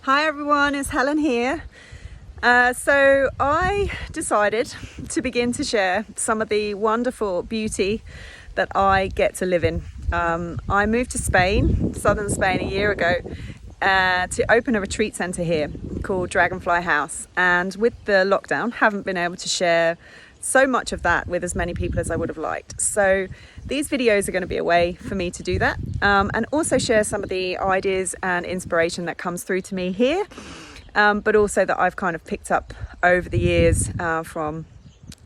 Hi everyone, it's Helen here. So I decided to begin to share some of the wonderful beauty that I get to live in. I moved to Spain, southern Spain, a year ago to open a retreat centre here called Dragonfly House, and with the lockdown haven't been able to share so much of that with as many people as I would have liked. So these videos are going to be a way for me to do that, and also share some of the ideas and inspiration that comes through to me here, but also that I've kind of picked up over the years from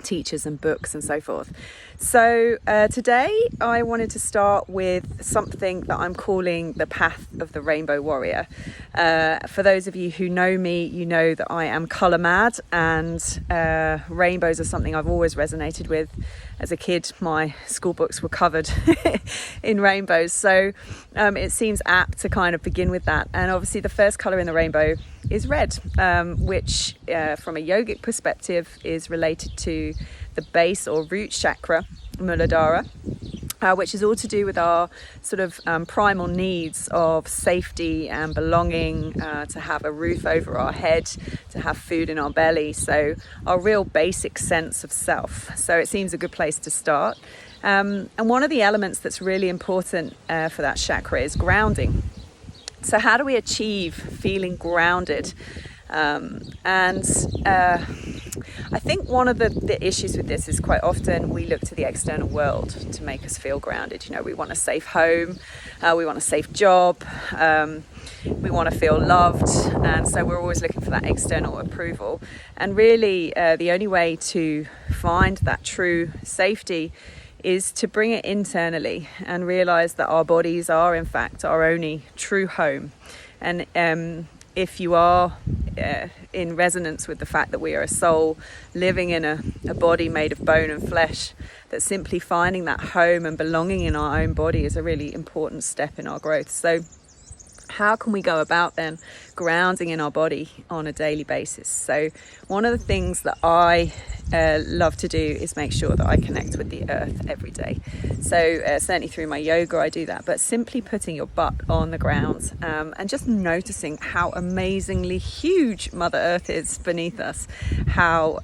teachers and books and so forth. So today I wanted to start with something that I'm calling the path of the rainbow warrior. For those of you who know me, you know that I am colour mad, and rainbows are something I've always resonated with. As a kid, my school books were covered in rainbows, so it seems apt to kind of begin with that. And obviously the first colour in the rainbow is red, which from a yogic perspective is related to the base or root chakra, Muladhara, which is all to do with our sort of primal needs of safety and belonging, to have a roof over our head, to have food in our belly, so our real basic sense of self. So it seems a good place to start. And one of the elements that's really important for that chakra is grounding. So how do we achieve feeling grounded? I think one of the issues with this is quite often we look to the external world to make us feel grounded. You know, we want a safe home, we want a safe job, we want to feel loved, and so we're always looking for that external approval. And really the only way to find that true safety is to bring it internally and realize that our bodies are in fact our only true home. And if you are in resonance with the fact that we are a soul living in a body made of bone and flesh, that simply finding that home and belonging in our own body is a really important step in our growth. So how can we go about then grounding in our body on a daily basis? So one of the things that I love to do is make sure that I connect with the earth every day. So certainly through my yoga I do that, but simply putting your butt on the ground and just noticing how amazingly huge Mother Earth is beneath us, how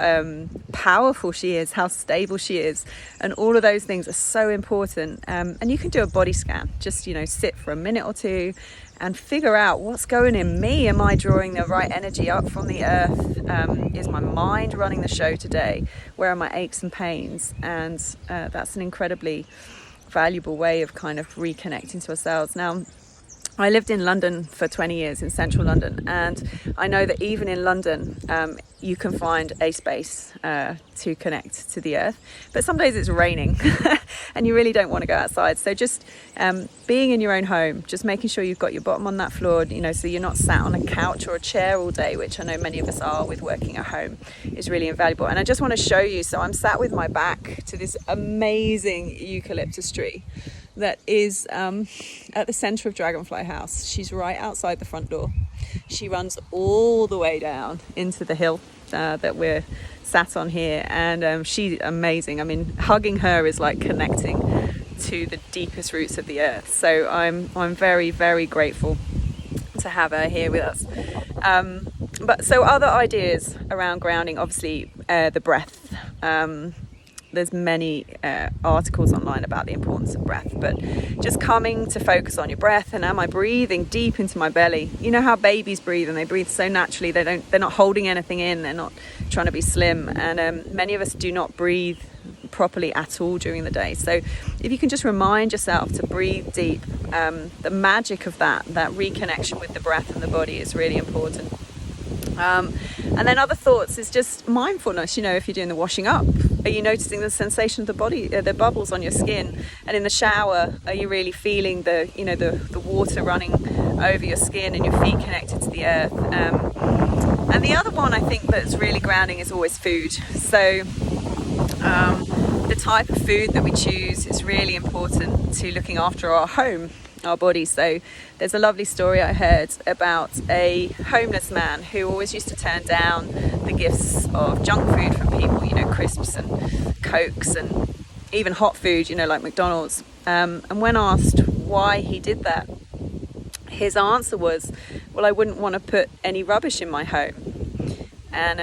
powerful she is, how stable she is, and all of those things are so important. And you can do a body scan, just sit for a minute or two and figure out what's going in me. Am I drawing the right energy up from the earth? Is my mind running the show today? Where are my aches and pains? And that's an incredibly valuable way of kind of reconnecting to ourselves. Now, I lived in London for 20 years, in central London, and I know that even in London you can find a space to connect to the earth, but some days it's raining and you really don't want to go outside. So just being in your own home, just making sure you've got your bottom on that floor, so you're not sat on a couch or a chair all day, which I know many of us are with working at home, is really invaluable. And I just want to show you, so I'm sat with my back to this amazing eucalyptus tree that is at the centre of Dragonfly House. She's right outside the front door. She runs all the way down into the hill that we're sat on here, and she's amazing. I mean, hugging her is like connecting to the deepest roots of the earth. So I'm very, very grateful to have her here with us. But so other ideas around grounding, obviously the breath. There's many articles online about the importance of breath, but just coming to focus on your breath, and am I breathing deep into my belly? You know how babies breathe, and they breathe so naturally. They're not holding anything in. They're not trying to be slim, and many of us do not breathe properly at all during the day. So if you can just remind yourself to breathe deep, the magic of that reconnection with the breath and the body is really important. And then other thoughts is just mindfulness. If you're doing the washing up, are you noticing the sensation of the body, the bubbles on your skin? And in the shower, are you really feeling the water running over your skin and your feet connected to the earth? And the other one I think that's really grounding is always food. So the type of food that we choose is really important to looking after our home, our body. So there's a lovely story I heard about a homeless man who always used to turn down the gifts of junk food from people, crisps and Cokes and even hot food, like McDonald's. And when asked why he did that, his answer was well, I wouldn't want to put any rubbish in my home. And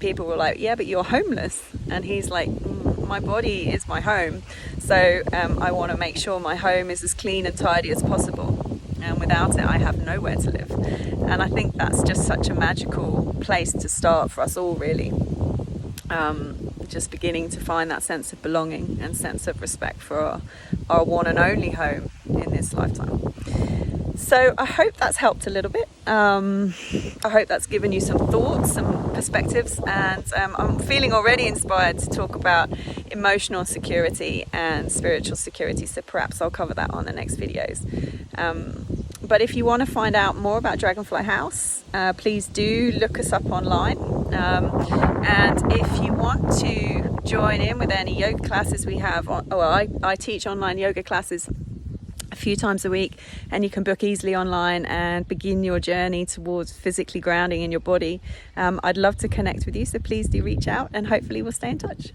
people were like, yeah, but you're homeless. And he's like, my body is my home. So I want to make sure my home is as clean and tidy as possible. And without it, I have nowhere to live. And I think that's just such a magical place to start for us all, really. Just beginning to find that sense of belonging and sense of respect for our one and only home in this lifetime. So I hope that's helped a little bit. I hope that's given you some thoughts, some perspectives, and I'm feeling already inspired to talk about emotional security and spiritual security, so perhaps I'll cover that on the next videos. But if you want to find out more about Dragonfly House, please do look us up online. And if you want to join in with any yoga classes we have, I teach online yoga classes a few times a week, and you can book easily online and begin your journey towards physically grounding in your body. I'd love to connect with you, so please do reach out, and hopefully we'll stay in touch.